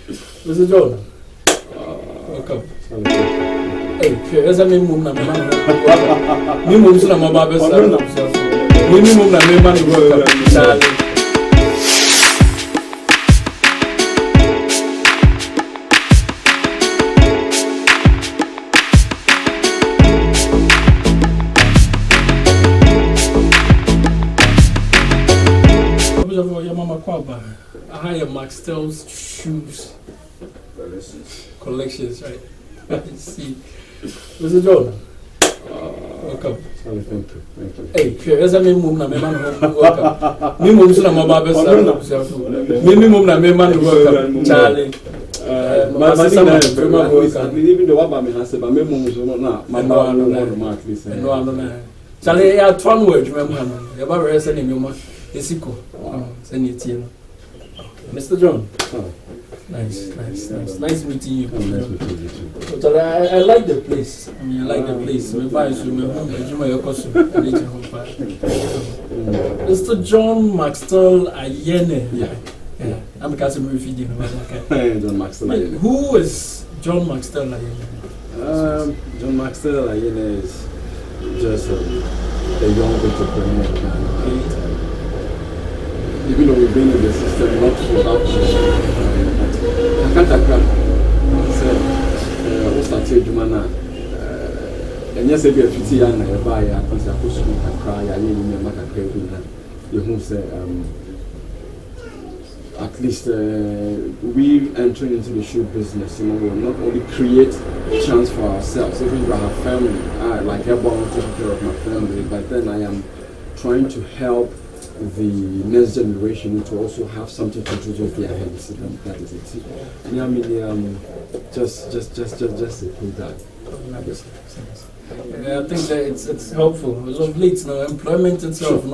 Mr. John. Welcome. Hey, as I mean, Mum, me moves on my barber's son. Minimum, na me man work. Charlie. Your mama Kwaba. I hire Max Stell's shoes collections, right? See, Mr. John. Welcome. Thank you. Hey, as I mean, Mum, na me man welcome. Me moves on my barber's son. Minimum, na me man welcome. Charlie. My sister, even the one has said, but me moves on now. My mom, at least. No, Charlie, I had one word, remember? You're about to send him your man. Isiko. Send it here. Mr. John. Nice meeting you. But I like the place. I like the place. Mr. John Maxwell Ayene. Yeah. I'm Casimir feeding. John Maxwell Ayene. Who is John Maxwell Ayene? John Maxwell Ayene is just a young entrepreneur. Even though we've been in the system, not without I can't say, Jumana, and yes, if you're 50 years and I buy a piece of food, I cry, I need to make a craving. You who say, at least we entering into the shoe business, we will not only create a chance for ourselves, even for our family. I like I want to take care of my family, but then I am trying to help the next generation to also have something to do with their heads. That is it. And I mean, just to put that. I think that it's helpful. It's of late now, employment itself.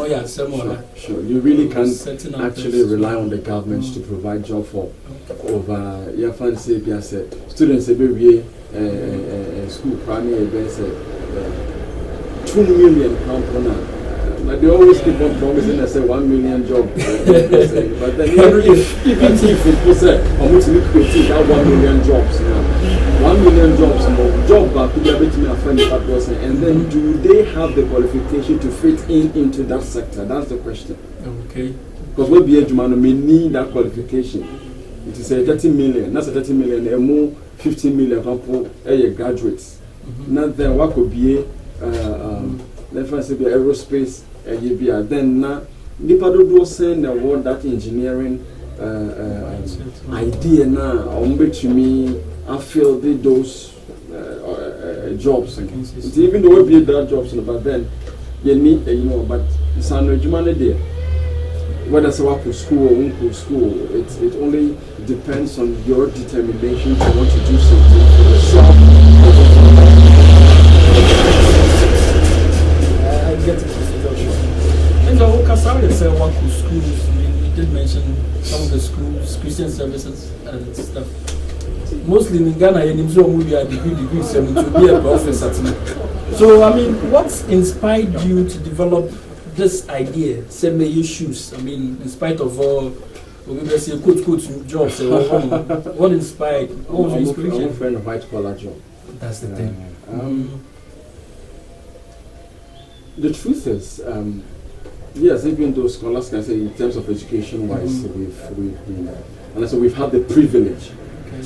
Sure. You really can't actually rely on the government to provide job for over. Your fancy students every school primary events 2 million pounds. But they always keep on promising us a 1 million job. But then even if people say, I'm going to create that 1 million jobs now. 1 million jobs, job back to be able to find that person. And then do they have the qualification to fit into that sector? That's the question. Okay. Because we be a Jumano may need that qualification. It is a 30 million, that's a 30 million, and more 15 million people graduates. Not then what could be let's say aerospace. Then now, Nipa do send the word that engineering idea now. To me, I feel those jobs. Even though we build that jobs, but then you need but it's an argument there. Whether it's work for school or won't school, it only depends on your determination to want to do something for yourself. I get it. And the whole Kasari said work with schools. We did mention some of the schools, Christian services and stuff. Mostly in Ghana, you need to be a degree, so to be a professor. So, I mean, what inspired you to develop this idea? Same issues. I mean, in spite of all, we say coach jobs. What inspired? What was your inspiration? I'm a friend of white collar job. That's the thing. The truth is, yes, even though scholars can say in terms of education wise, we've been, and so we've had the privilege,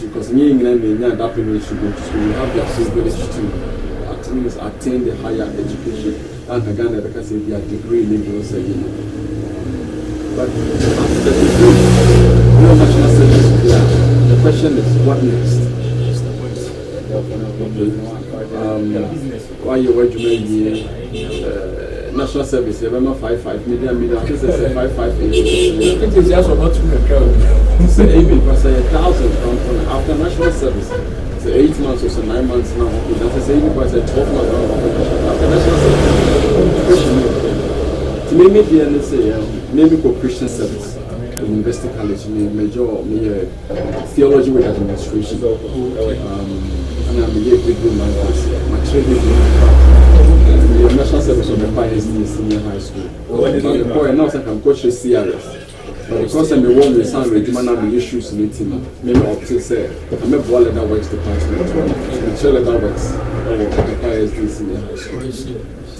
because in England they have that privilege to go to school. We have the privilege to at least attain the higher education. And Ghana, because they have a degree in English, but after the degree, national service, the question is, what next? Why you were national service, you remember 5 million, I think it's 5 8. I think it's just about 200 crowd. So even because 1,000 after national service, so 8 months or so 9 months now, that's even because 12 months after national service. To maybe maybe for Christian service. University College, major theology with administration. And I'm a degree in my training national service of the senior high school. But the boy now I can coach the CRS. But because I'm a woman, the sound with man issues in it, maybe opting say, I'm a boiler that works department. I'm sure that works.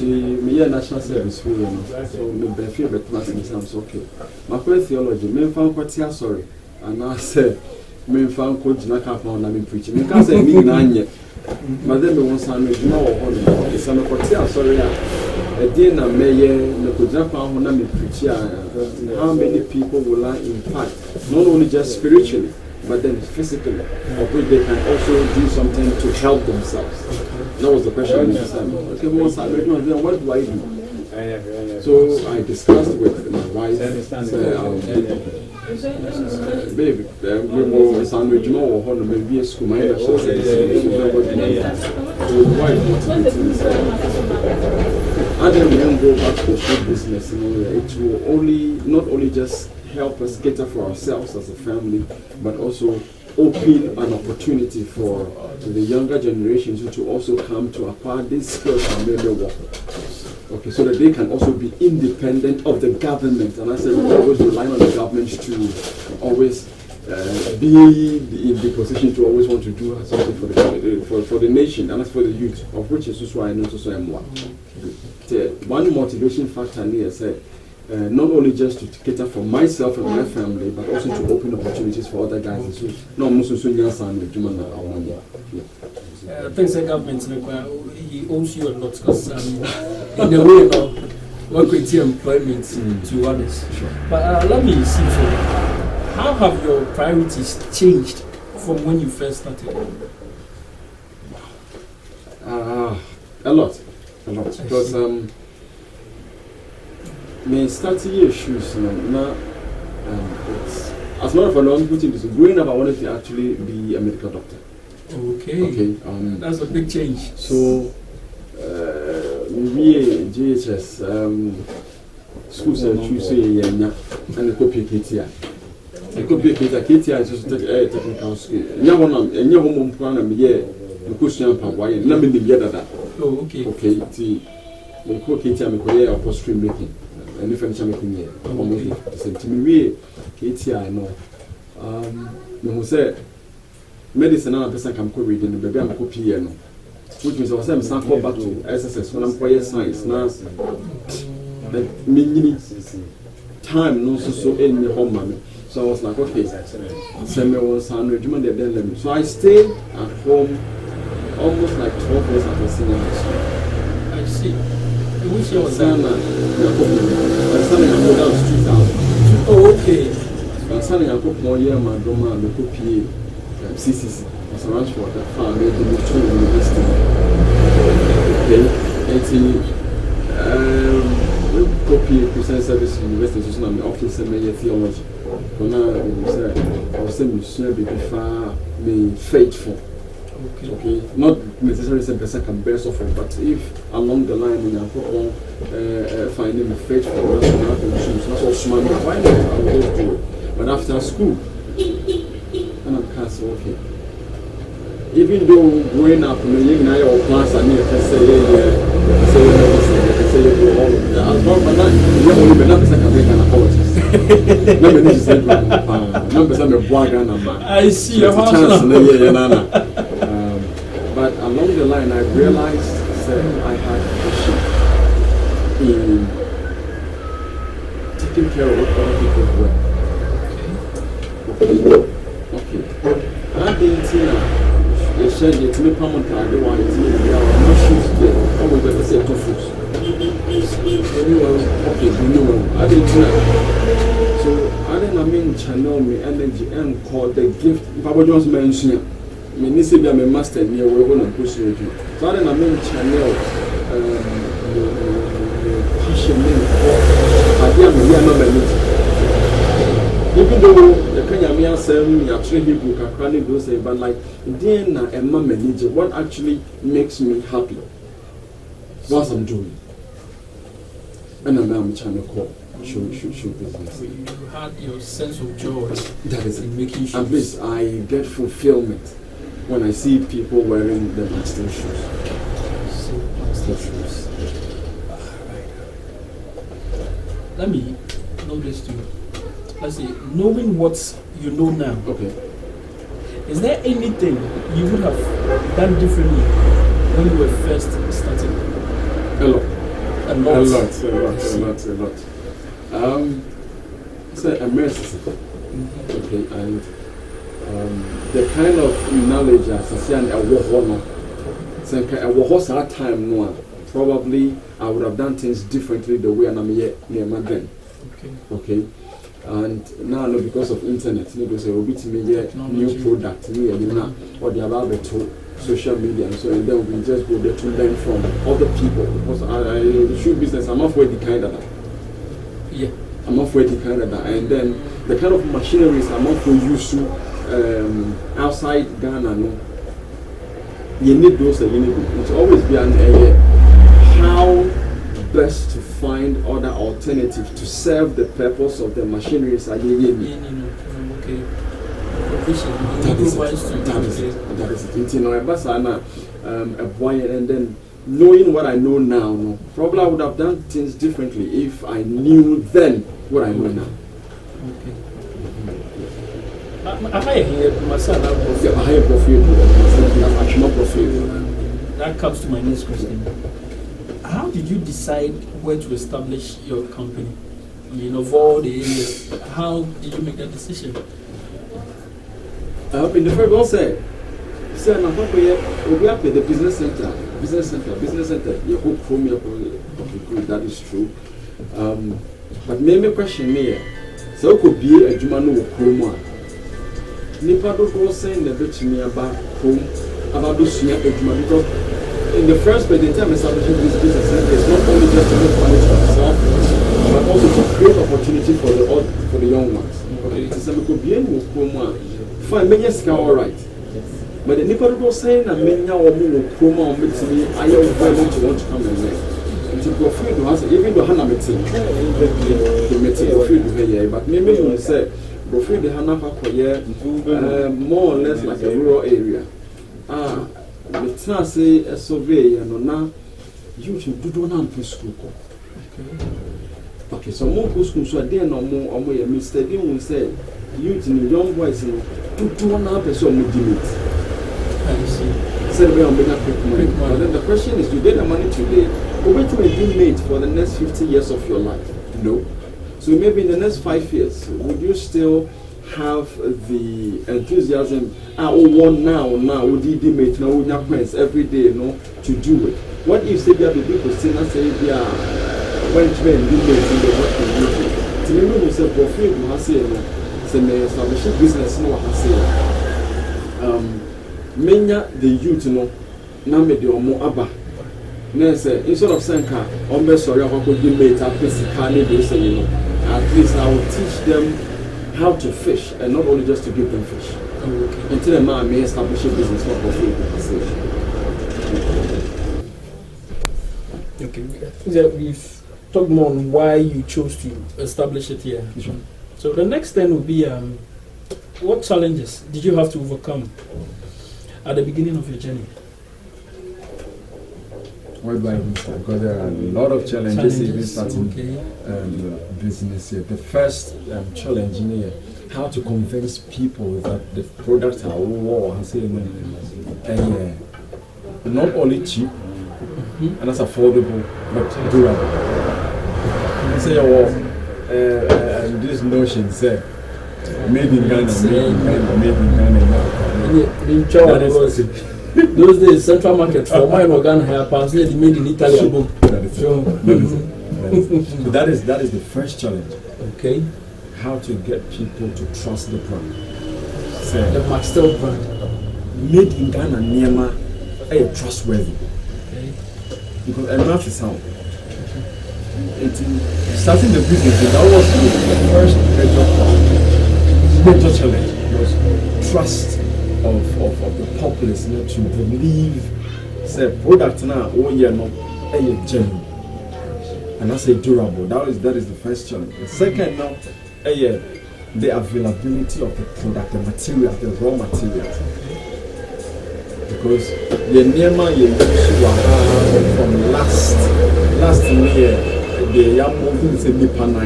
Me a national service so me be feel better than some okay. My first theology, me found quite sorry, and I said, me found coach na cap on me preaching. Me can't say me na yet. But then me want some me no on. It's some quite sorry. A day na me me could na cap on me preaching. How many people will I impact? Not only just spiritually, but then physically, of which they can also do something to help themselves. That was the question. Okay, what do I do? So I discussed with my wife. Baby, we were sandwich or maybe a school. My and then we don't go back to the food business. It will not only just help us cater for ourselves as a family, but also open an opportunity for the younger generations to also come to acquire these skills and maybe work. Okay, so that they can also be independent of the government. And I said we always rely on the government to always be in the position to always want to do something for the nation and for the youth, of which is also I know also am one. One motivation factor here said. Not only just to cater for myself and my family, but also to open opportunities for other guys. So, no, I think the government he owes you a lot because in the way of what creates employment to others. Sure. But let me see, so how have your priorities changed from when you first started? A lot, because me starting issues now. It's as much of a long putting this. Growing up, I wanted to actually be a medical doctor. Okay. That's a big change. So, we GHS school said choose and the copy KTI. The copy KTI is just technical school. Now one and your home plan and the question of why and let me get that. Oh, okay. Okay. The copy KTI make a upholstery making. And if I'm making here, almost the same to me. KTI, no. No, say medicine and a person can read in the baby and copy, which means I was saying, back to SSS when I'm quite science. Now, the mini time, no, so in the home, mommy. So I was like, okay, send me 100 then. So I stayed at home almost like 12 years after senior high school. I see. Which year was that? Oh, okay. I'm selling a couple more years, my drama, and the copy CCC. As a ranch for the farm, they do the university. Okay, copy Christian Service University, so I'm office and media theology. But now, I was saying, be far, be faithful. Okay, not necessarily the person can bear suffering, but if along the line in a finding me faithful, that's also my why not? I will go do it. But after school, and I'm cast okay. Even though growing up, you know, your class, I mean, I can say all of that. As long as you only be not can make an apology. Let me just say, number seven, I see your chance. But along the line, I realized that I had passion in taking care of what other people were. Okay. I didn't they said it me permanent. I don't want it. There are no shoes there. I will better say two shoes. Okay, I didn't know. So I didn't channel me energy and call the gift. Papa John's mentioned. Me nisi be a master near we want to push you. So I didn't channel passion for idea me not even though the Kenya Sam actually book a chronic goes but like then a manager, what actually makes me happy? What I'm doing. And I'm trying to call show business. You had your sense of joy. That is in making shoes. At least I get fulfillment when I see people wearing the master shoes. Master shoes. Let me know this too. let's say, knowing what you know now, Okay. is there anything you would have done differently when you were first starting? A lot. A lot. A lot. It's a mess. Okay, and the kind of knowledge as I say, and a war time no, probably I would have done things differently the way I'm here near my then. Okay. And now, no, because of internet, because we'll be to me new product, or the about social media, and so and then we just go there to learn from other people. Because I shoe business, I'm off with the kind of that. Yeah. I'm off with the kind of that, and then the kind of machineries I'm off to use to outside Ghana. No, you need those. You need it. It's always be an how best to find other alternatives to serve the purpose of the machineries. Okay. That is it. You know, a boy, and then knowing what I know now, no, probably I would have done things differently if I knew then what I know now. Okay. That comes to my next question. How did you decide where to establish your company? Of all the areas, how did you make that decision? In the first one said, we have the business center. You hope from your okay, that is true. But maybe question me, so could be a Jumano Chroma. Nipa don't saying the bit to me about home, about this year, because in the first place, the time establishing this business center is not only just to make money for yourself, but also to create opportunity for the young ones. Okay, so we could be able to fine, many years all right. But the Nipa don't saying that many or more Chroma or me, I am very much want to come and learn. To go free to answer, even the Hana meeting, the meeting, free to hear, but maybe you will say, go free the Hana for more or less like a rural area. Let's not say a survey and now you should do not for school. Okay, so more school so there no more or more Mr. Dean will say youth in young boys do not person with limit. I see. Said we are making quick money. But then the question is, you get the money today, but wait to be made for the next 50 years of your life? No. So maybe in the next 5 years, would you still have the enthusiasm now would you mate now with your friends every day, to do it? What if say there are people still not say when train do mate in the work and do to me who say profit who has say may establish business no has say menya the youth na me de omo aba na say instead of saying ka on be sorry how could you mate at physically do say at least I will teach them how to fish, and not only just to give them fish. Okay. Until a man may establish a business not for free. Okay, we've talked more on why you chose to establish it here. Sure. So the next thing would be, what challenges did you have to overcome at the beginning of your journey? Where do I even start? Because there are a lot of challenges even starting business here. The first challenge in here, how to convince people that the products are not only cheap and that's affordable, but durable. You say, this notion say, made in Ghana, that is those days, Central Market for mine organ hair pants made in Italy. That is the first challenge. Okay. How to get people to trust the brand. The Maxtel brand. Made in Ghana, Niema, are trustworthy. Okay. Because enough is sound. Starting the business, that was the first major challenge. Was trust of the populace, to believe say product now genuine and I say durable. That is the first challenge. The second now the availability of the product, the material, the raw materials. Because the Nema you from last year the young moving say Nipa 9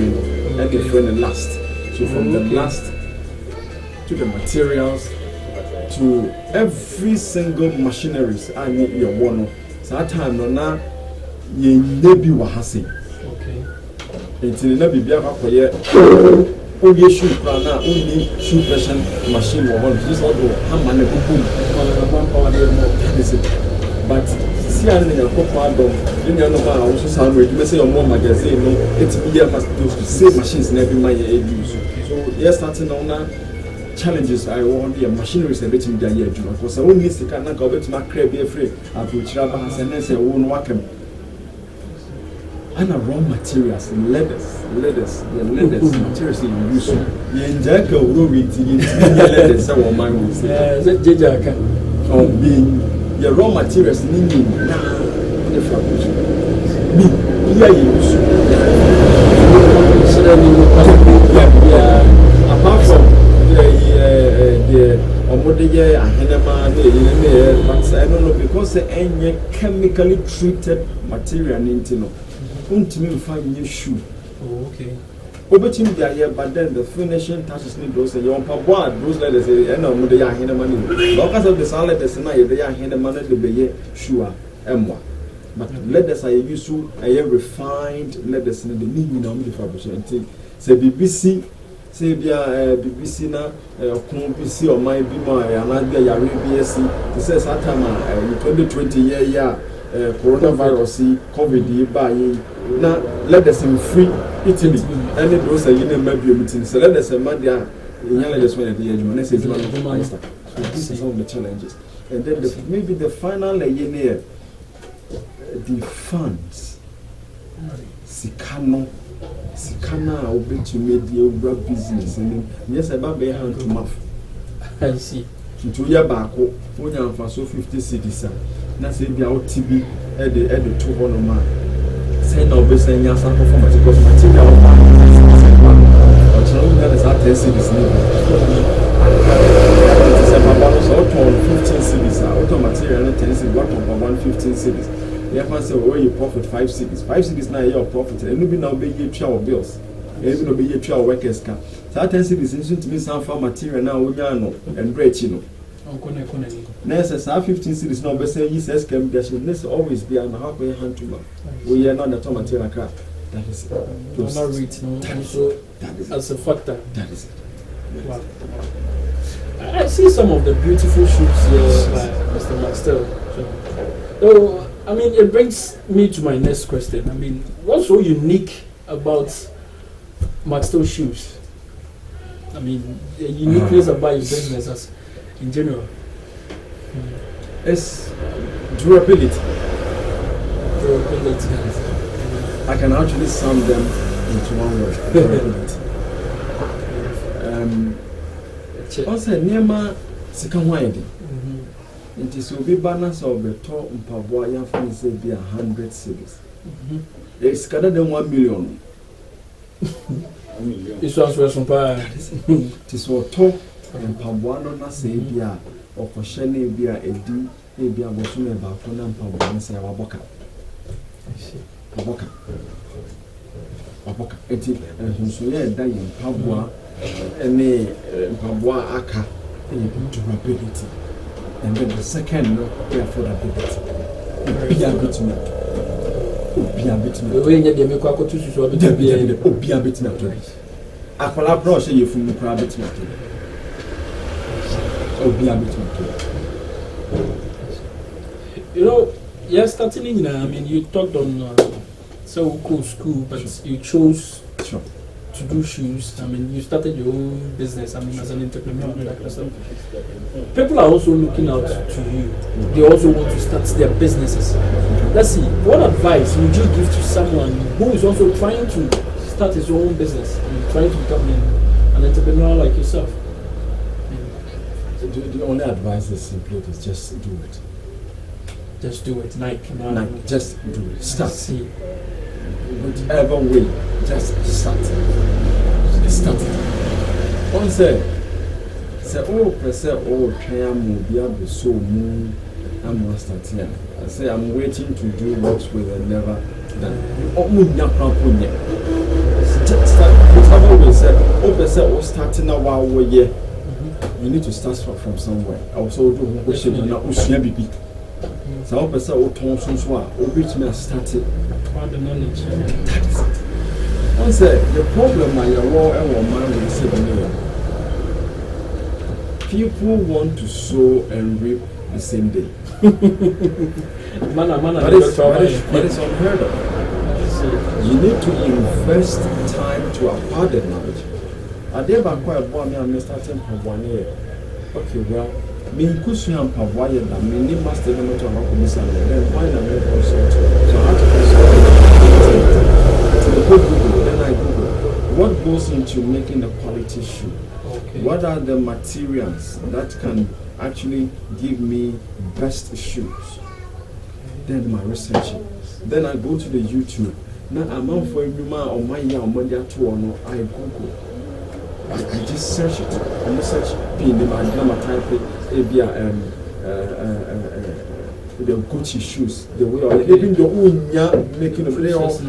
and the friend last. So from the last to the materials to every single machineries I need your one. So that time no na ye nebi wahase. Okay. Until nebi be able to only shoe plan only shoe pressing machine or just all the hammer and boom. One power there more. That is it. But see I need a proper dog. Then you know how also sound ready. Me say your mom magazine no. It's be able to save machines never my use. So yes, starting on now. Challenges I want the machineries a bit in the year because I only see can go bit my crab be free. I put Chiraba has and say won't work and raw materials leathers the leathers materials you use the enjack will be leathers so my will say that jejaka oh being your raw materials nini na the fabrication me here you use so then you apart from the omodeye ahenema but I don't know because any chemically treated material into untimi find new shoe. Oh, okay. Obetim dia here but then the finishing touches need those and your papa those letters say and omodeye ahenema ni because of the salad that's na ye ahenema na the beye shoe emwa but letters are used to a refined letters in the meaning of the fabrication say BBC say BBC na BBC or my be my another ya BSc it says that time 2020 year coronavirus COVID by na let us in free Italy and it was a maybe meeting so let us man there in just when the age man say so this is all the challenges and then maybe the final year the funds sikano open to media business and yes about be hand to mouth. I see. To your back, when you have so 50 cities, na say be out TB at the 200 man. Say no be saying yes for because material or challenge that is at 10 cities now. It's about 15 cities, auto material 10 cities, what of 115 cities. You have to say, well, you profit 5 cities. 5 cities now your profit. And you now be your trial bills. And you will be your trial workers. So that 10 cities is to me some farm material now we know and great, you know. Next, 15 cities now, but say, yes, can be always be an halfway hand to mouth. We are not the material craft. That is it. Not reach, no. Also, as a factor. That is it. Wow. I see some of the beautiful shoes here by Mr. Maxtel. So, I mean, it brings me to my next question. I mean, what's so unique about Maxtel shoes? I mean, the uniqueness about your business as in general. It's durability. Durability. I can actually sum them into one word. Durability. Also, Nema Sikamwaidi. It is will be banners of the top Mpaboya from say be 100 cities. It's better than 1 million. This was from it is what top Mpaboya na say be a or Koshene be a Edi, maybe a Bosume Bakuna and Mpaboya say Waboka. Waboka. It is so yeah, dying Mpaboya and Mpaboya Aka durability. And then the second, no, we affordability. Be a bit me. Be a bit me. The way you make a to so be a bit me. I collaborate you from the private matter. Oh, be a bit me. You know, you're starting in, I mean, you talked on so cool school, but you chose to do shoes. I mean, you started your own business, I mean, as an entrepreneur. People are also looking out to you. They also want to start their businesses. Let's see, what advice would you give to someone who is also trying to start his own business and trying to become an entrepreneur like yourself? The only advice is simply to just do it. Just do it, Nike, just do it. Start. See. Whichever way, just start. Start. On say oh, triam be able so moon. I'm start here. I say I'm waiting to do works with a never done. Just start. Whichever way, said, or starting now while we're here. You need to start from somewhere. I also do question on Usia BB. So, I person or Thompson Swa, or which may start it. Found the knowledge. That is it. One said, the problem I war and one man will say, people want to sow and reap the same day. That is unheard of. You need to invest time to acquire the knowledge. I did about quite a boy, I'm starting from 1 year. Okay, well, me could swim and Pavoya, and me master the matter of Commission, then why not make consult? So I had to Google, then I Google what goes into making a quality shoe. Okay. What are the materials that can actually give me best shoes? Then my research. Then I go to the YouTube. Now I'm out for every man on my year on Monday tour. I Google. I just search it. I search pin in my grammar type the Gucci shoes. The way even the making of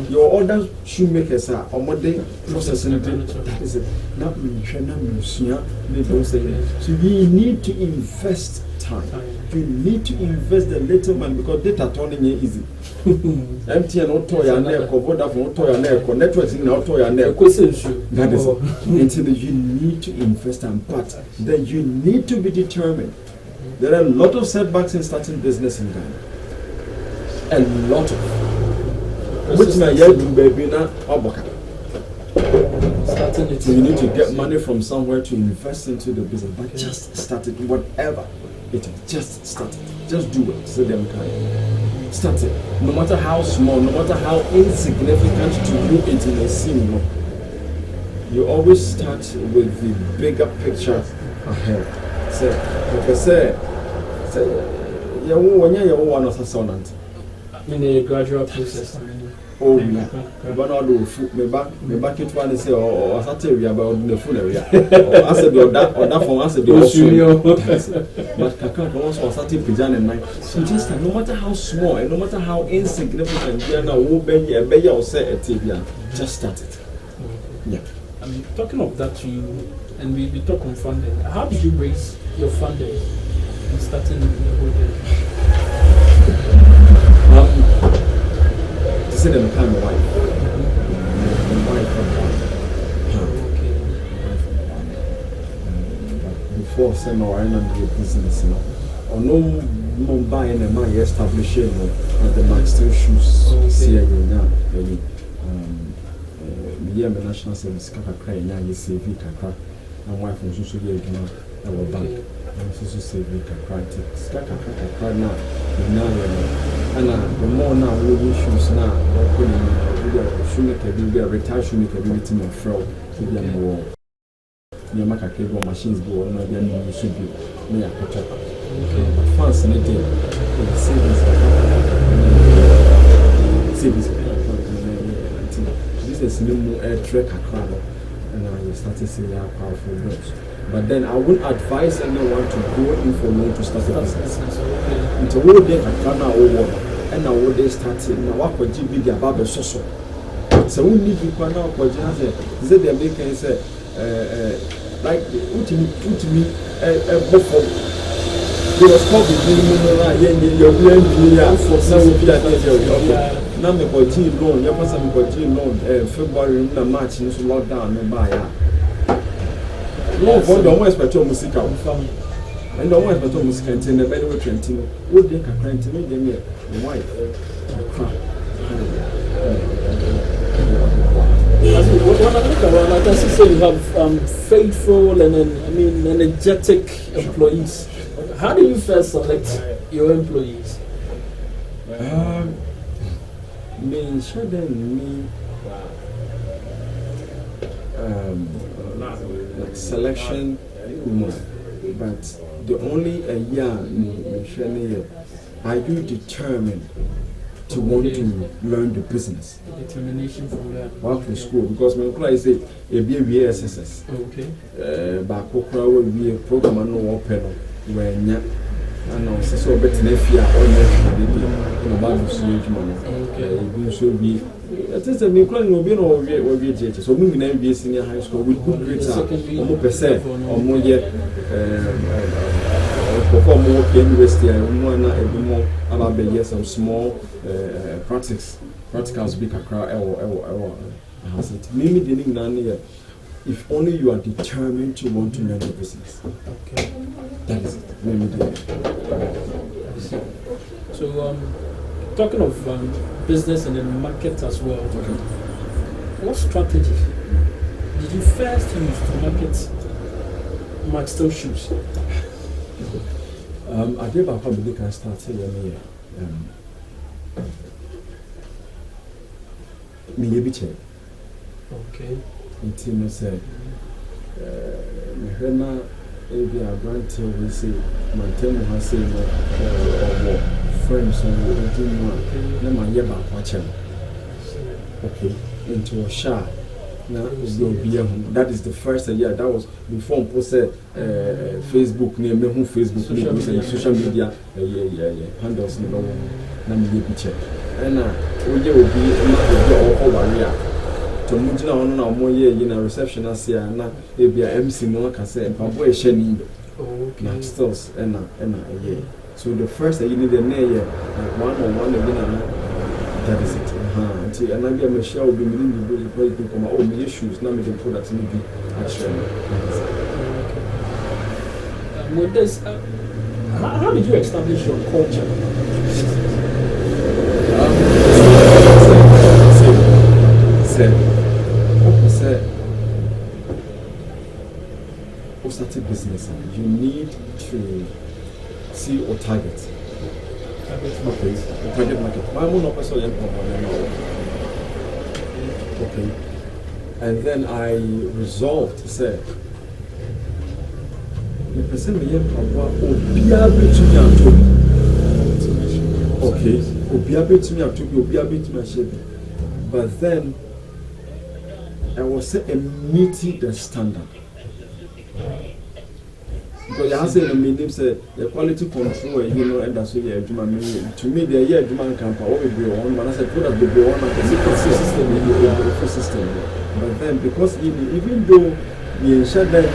your other shoemakers are on Monday processing it. That is it. Not me, they don't say it. So you need to invest time. You need to invest the little man because data turning it easy. MTN auto ya neko, Vodafone auto ya neko, networking auto ya neko. That is it. You need to invest time, but then you need to be determined. There are a lot of setbacks in starting business in Ghana. A lot of. Which may yet do baby now oboka. Starting it. So you need to get money from somewhere to invest into the business, but just start it, whatever it is. Just start it. Just do it. So them kind. Start it. No matter how small, no matter how insignificant to you it may seem. You always start with the bigger picture ahead. So, like I say, you want to sonant. I mean, a gradual process. Oh, yeah. But I do food, me back it one say, or Saturday about the food area. I said, or that for us, but I can't also Saturday pigeon and night. So just no matter how small and no matter how insignificant, you know, who be a better or say a TV, just start it. Yeah. I mean, talking of that, and we talk on funding. How did you raise your funding and starting the whole thing? To say them kind of wife. Before saying no, I don't do business now. Or no more buying a man establishing at the Maxton shoes. See now. Yeah, my national service kaka cry now. You save it kaka. And wife was also here again. Our bank. And also save it kaka. Kaka kaka now. And the more now we shoes now. We shoemaker be a retired shoemaker be waiting on fraud. To be a more. Near Maka cable machines go on. Maybe you should be. Me a put up. But fans in the day. Savings. This no more air trek across, and I started seeing how powerful it was. But then I wouldn't advise anyone to go in for loan to start a business. Until all day I can't over, and now all day started. Now what could you be about the social? So we need to find out what you say. The American say, like put me a buffer. There was probably now me got loan, your person got loan, February, March, and so lockdown, and buy. No, don't expect your music out. And don't expect your music in the better way to continue. Would they can continue them here? Why? When I look around, I can say you have faithful and energetic employees. How do you first select your employees? Me sure then like selection, but the only are you determined to want to learn the business? Determination from that. Work for school because my employer say a BSSS. Okay. But we a program no open when and also so better if you are all in a bad situation. Okay, so be it is a Miklan will be no so we will be senior high school with good grades, almost percent or more yet. Perform more university and one more about the years of small practicals big crowd has it. Maybe didn't none if only you are determined to want to learn the business. Okay. That is it. Maybe so talking of business and then market as well. Okay. What strategy did you first use to market Maxtel shoes? I gave a public can start saying me okay. Intino said, Mehena, maybe I grant you, we say, Montana has said, or friends, and do one, then my yeba watching. Okay, into a shot. Now, that is the first year. That was before posted Facebook name, who Facebook name, social media, handles, no picture. And we will be all barrier. To Mujina on more year in a reception as here, and now it be a MC no can say, and Pabo is shining. Okay, stores and a year. So the first you need a year, one on one again, that is it. And I be Michelle will be meaning to come out of issues, not making products in the actually. With this, how did you establish your culture? Who started business? You need to see or target. Okay, target market. Why am I not so young? Okay, and then I resolved to say, the person may have but then I was set a meeting the standard. Because I say the meaning said the quality control, and that's what you to me, the year demand camp, all will be on, but I said, put up the one at the system. But then, because even though the shut that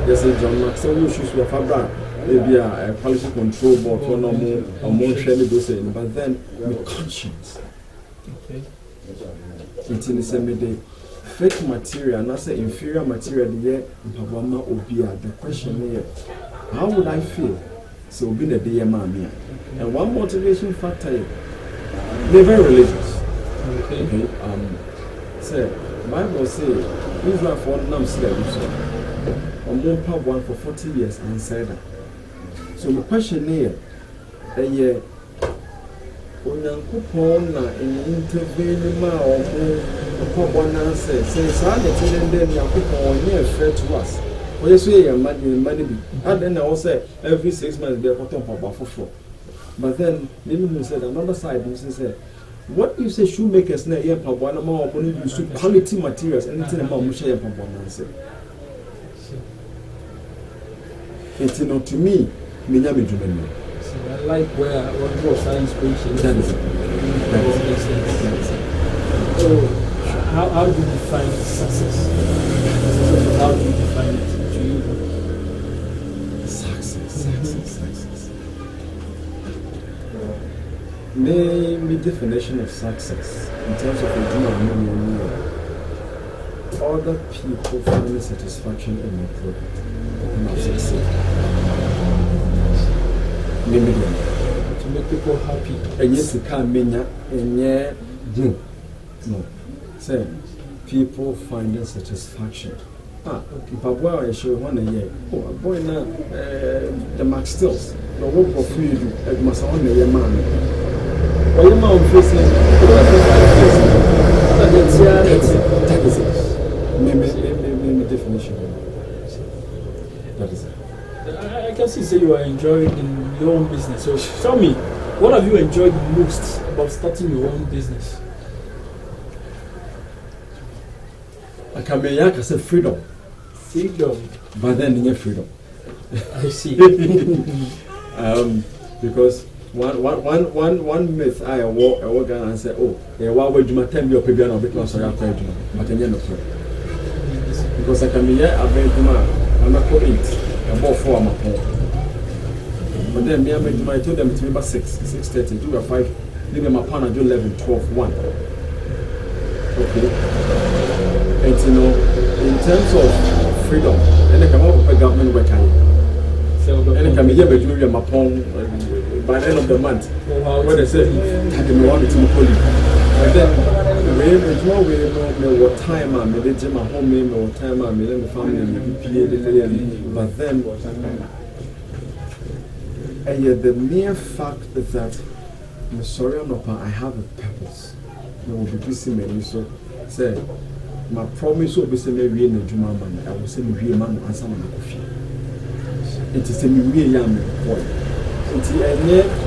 there's a John Maxwell issues with Fabra, maybe a quality control board for no more or more training, but then with conscience. Okay. It's in the same day. Fake material and I say inferior material the the question is how would I feel? So be the day mammy. And one motivation factor, they're very religious. Okay. Say Bible say Israel for nam slaves on one for 40 years and said that. So the question here Onyankopon na intervene ma omo say then Yakopon near fair to us. Or yes, we are money be. And then I also every 6 months they are about for. But then Nimi said another side, you say, what you say shoemakers na here Pabwana more use quality materials, anything about Musha Pabwana say. It's not to me, Minyami Jumen. I like where what draw science inspiration. That is it. So, how do you define success? How do you define it to you? Success. Name the definition of success in terms of other people finding satisfaction in their product and have succeeded. To make people happy. And yes, it can't mean no. Say, people finding satisfaction. Papa, I show 1 year. Oh, a boy now, the Max Stills. The work of food at Massawan, your man. Or your mouth facing that is it. Maybe definition. That is it. I can see you are enjoying in your own business. So tell me, what have you enjoyed most about starting your own business? I can be like I said freedom. Freedom. But then you freedom. I see. Because one myth I walk and say, oh, why would you tell me your baby and bit was a prayer? But I know because I can be here, I've been to I'm not for 8, about 4 I'm but then me and I told them it's about 6:30, do a 5, maybe my partner do 11, 12, 1. Okay. And you know, in terms of freedom, and I come up with a government work and I can be here by doing my phone by the end of the month. When they say, I didn't want to call you. But then, there's no way no what time I'm in my home, no time I'm in the family, but then, the mere fact that I'm sorry, I have a purpose. I will be busy, so say, my promise will be sent me in the Juma man. I will send me a man and some of the coffee. It is a new young boy. It's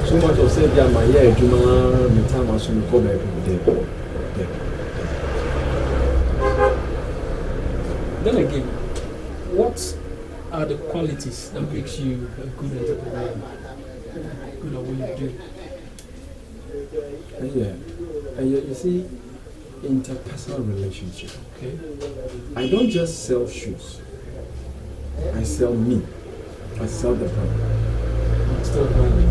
so much of said, yeah, my year, Juma, the time I should go back there. Then again, what are the qualities that makes you a good entrepreneur? Good at what you do? You see, interpersonal relationship. Okay. I don't just sell shoes. I sell me. I sell the brand. Still branding.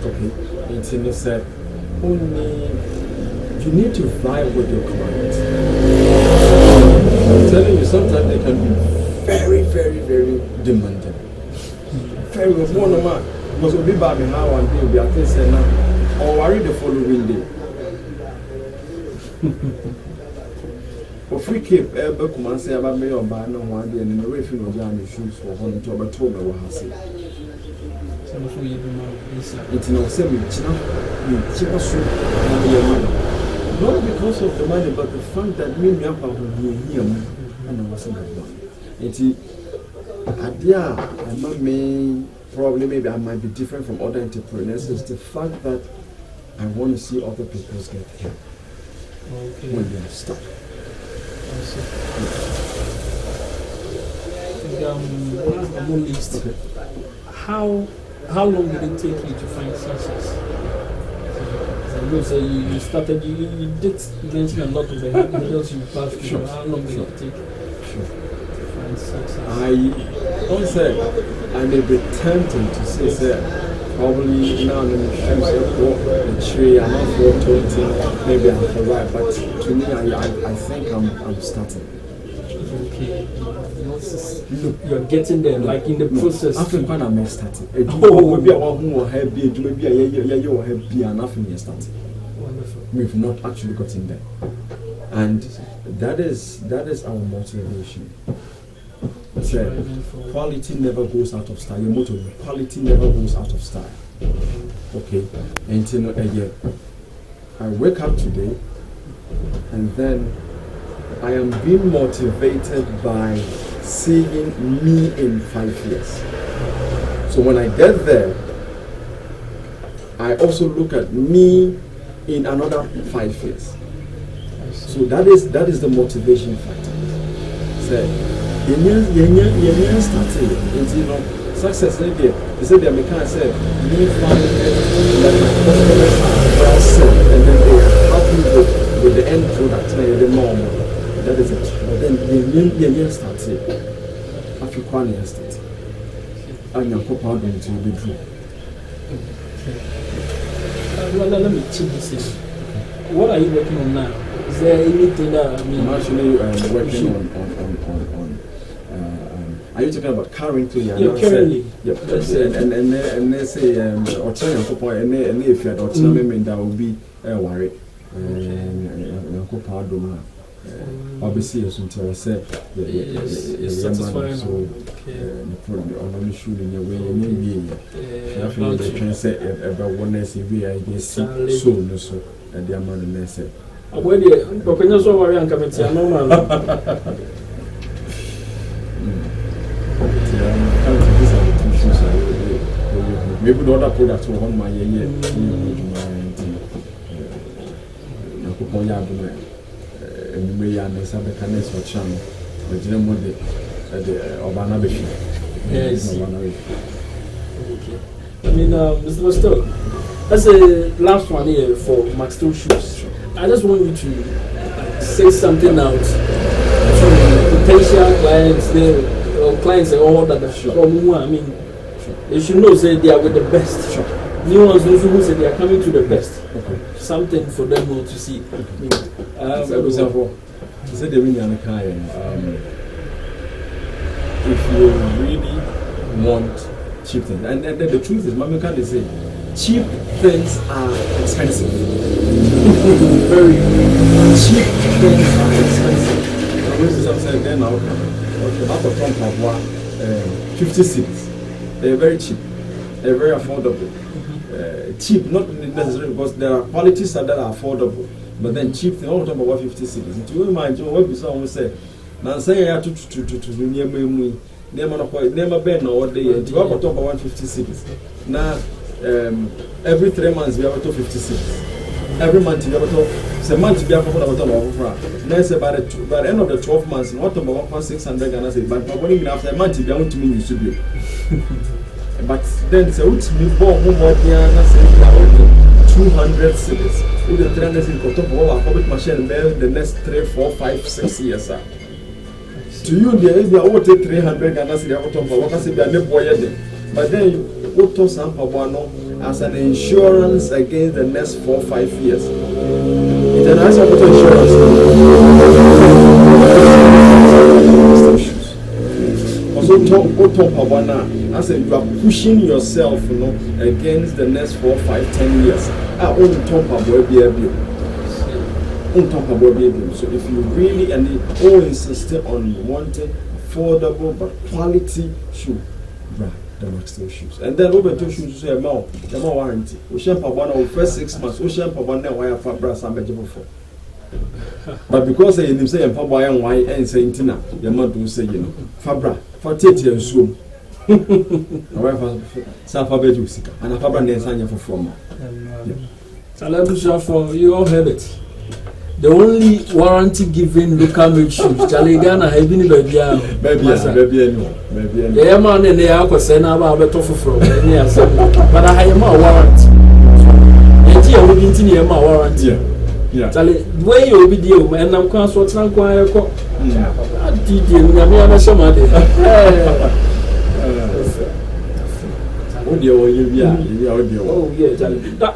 Okay. It's in the set. Only you need to vibe with your clients. I'm telling you, sometimes they can be very, very, very demanding. Very one of my because we'll be back in how one day we'll be at this and now or worry the following day. For free keep ever come and say about me or buy no one day and in the way if you know the shoes for one to about told me what I say. It's no same you so not because of the money but the fact that me up will hear me and I wasn't that one. It's I may probably maybe I might be different from other entrepreneurs is the fact that I want to see other people get help when they are stuck. I'm on list. Okay. How long did it take you to find success? So you started, you did mention a lot of the hurdles you passed through. Sure. How long did it take to find success? I don't say, I may be tempted to say, probably now in the shoes the tree, I'm not for 20, maybe I'm for right, but to me, I think I'm starting. Okay. You're getting there, like in the process. After when I'm starting. Maybe I want more happy, maybe you're happy, and after me starting. Wonderful. We've not actually gotten there. And that is our motivation. So, quality never goes out of style. Your motto, quality never goes out of style. Okay. And you know, again, I wake up today and then I am being motivated by seeing me in 5 years. So when I get there, I also look at me in another 5 years. So that is the motivation factor. So you started, you know, success idea. They said the Americans said, me find that my customers are well served and then they are happy with the end product and the normal. That is it. But then you started. African you started. And you're going to be true. Let me check this in. What are you working on now? Is there anything that I'm actually working on are you talking about currently? Yeah, currently. Yep. And they say or China and if you are not that will be worry. Obviously, as until I said, satisfying. So, probably on the shoot in your way, and maybe they can say about one SUV, I guess, so, and the amount of nurse. Where the Papa so worry and come to normal. Maybe the other products will on my year. And we are some mechanics for channel, but you know, the Obana Bishi. Yes. Okay. I mean, Mr. Masto, that's the last one here for Max Stone Shoes. Sure. I just want you to say something out to potential clients there, or clients and all that. Sure. I mean, sure. They should know say they are with the best. Sure. New ones who say they are coming to the best. Okay. Something for them all to see. For example, say the winning if you really want cheap things, and the truth is, Mama can say, cheap things are expensive. Very cheap things are expensive. This is something then now. Okay, after Trump have 50 cities. They're very cheap. They're very affordable. Cheap, not necessarily because there are qualities that are affordable, but then cheap thing. All talk about 50 cities. Do you imagine what someone say? Now say I have to near me. Never been or day. And you have to talk about 150 cities. Now every 3 months we have to 50 cities. Every month you have to. It's a month you have to about now say by the end of the 12 months, what about 600 and I say, but after a month you want to mean you should be. But then say what me born more than 200 cities. With the 300 cities, go to all our public machine the next 3, 4, 5, 6 years. To you, there is the over 300 and I say, but then you put some as an insurance against the next 4, 5 years. It's a nice insurance. Also, I said you are pushing yourself, against the next 4, 5, 10 years. So if you really and you all insist on wanting affordable but quality shoe, the Max Stone shoes. And then over 2 shoes, you say, "More warranty. We shall have one of first 6 months. We shall have one that wire for brass and vegetable for." But because they say and Papa and why and saying Tina, your mother will say, Fabra for 30 and so. However, Safa Bedusika and a Fabra and Sanya for from. Salabusha for you all heard it. The only warranty given local made shoes, Chaligana have been baby. The man and the alcohol send about a tofu from but I have more warranty. And here we continue my warranty. Yeah. Tell it where you be deal, and I'm consort and quiet. I did you, I'm somebody. Oh, yeah.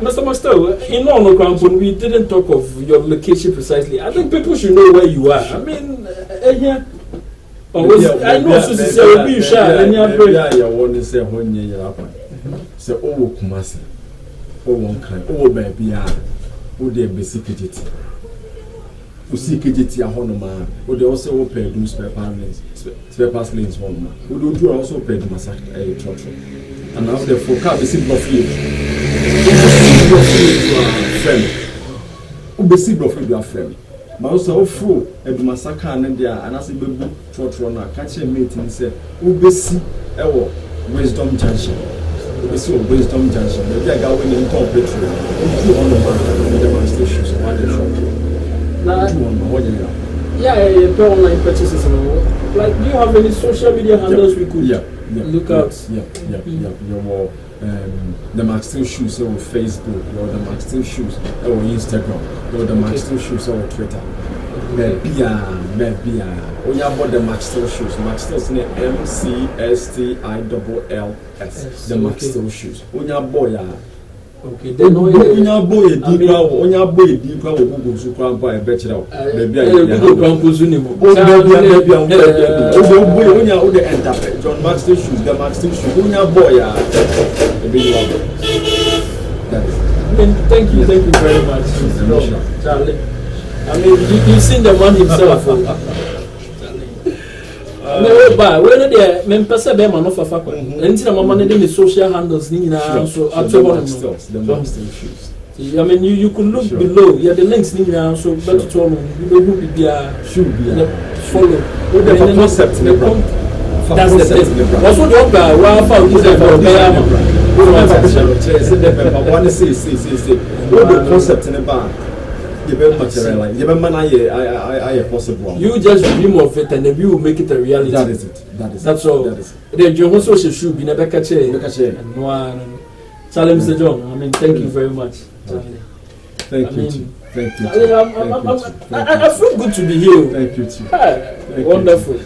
Mr. Master, in all when we didn't talk of your location precisely. I think people should know where you are. I mean, yeah. I know, so say, be shy, and you want to say, when you're up. So, oh, Kumasi, oh, one kind, oh, baby, oh, dear, basic it. Who seek it, your honor, would also pay do spare parts lanes one. Who do also pay the massacre a church. And now the forecast is simple of you. Friend. Who be simple of you, friend. But also, through a massacre and there, and as a baby, Trotrona, catch a meeting, say, who be see our wisdom junction. We see wisdom junction. Maybe I got winning top petrol. Who on the market with the demonstrations one day shop. Yeah, online purchases. Like, do you have any social media handles we could? Look out. The Max Stone Shoes on Facebook, or the Max Stone Shoes on Instagram, or the Max Stone Shoes on Twitter. Maybe when you bought the Max Stone Shoes, Max Stone's name MCSTILLS. The Max Stone Shoes. When you boy, okay, then when you boy, deeper, Google Super by a bachelor. Maybe I John Max Stone Shoes, the Max Stone Shoes. When you boy, thank you very much, Charlie. I mean, you've seen the man himself. No, but when they members of them are not for fuck. And the moment they social handles, so actually, shoes. I mean, you could look below. Yeah, the links need so better to you be should be follow. The concept. That's the thing. What's what you are? Well, found is the concept in the bar. materialize. I possible. You just dream of it and then you will make it a reality. That is it. That's all. Then you also should be never catch it. Charlie, Mr. John, I mean, thank you very much. Thank you. Thank you. I feel good to be here. Thank you too. Wonderful.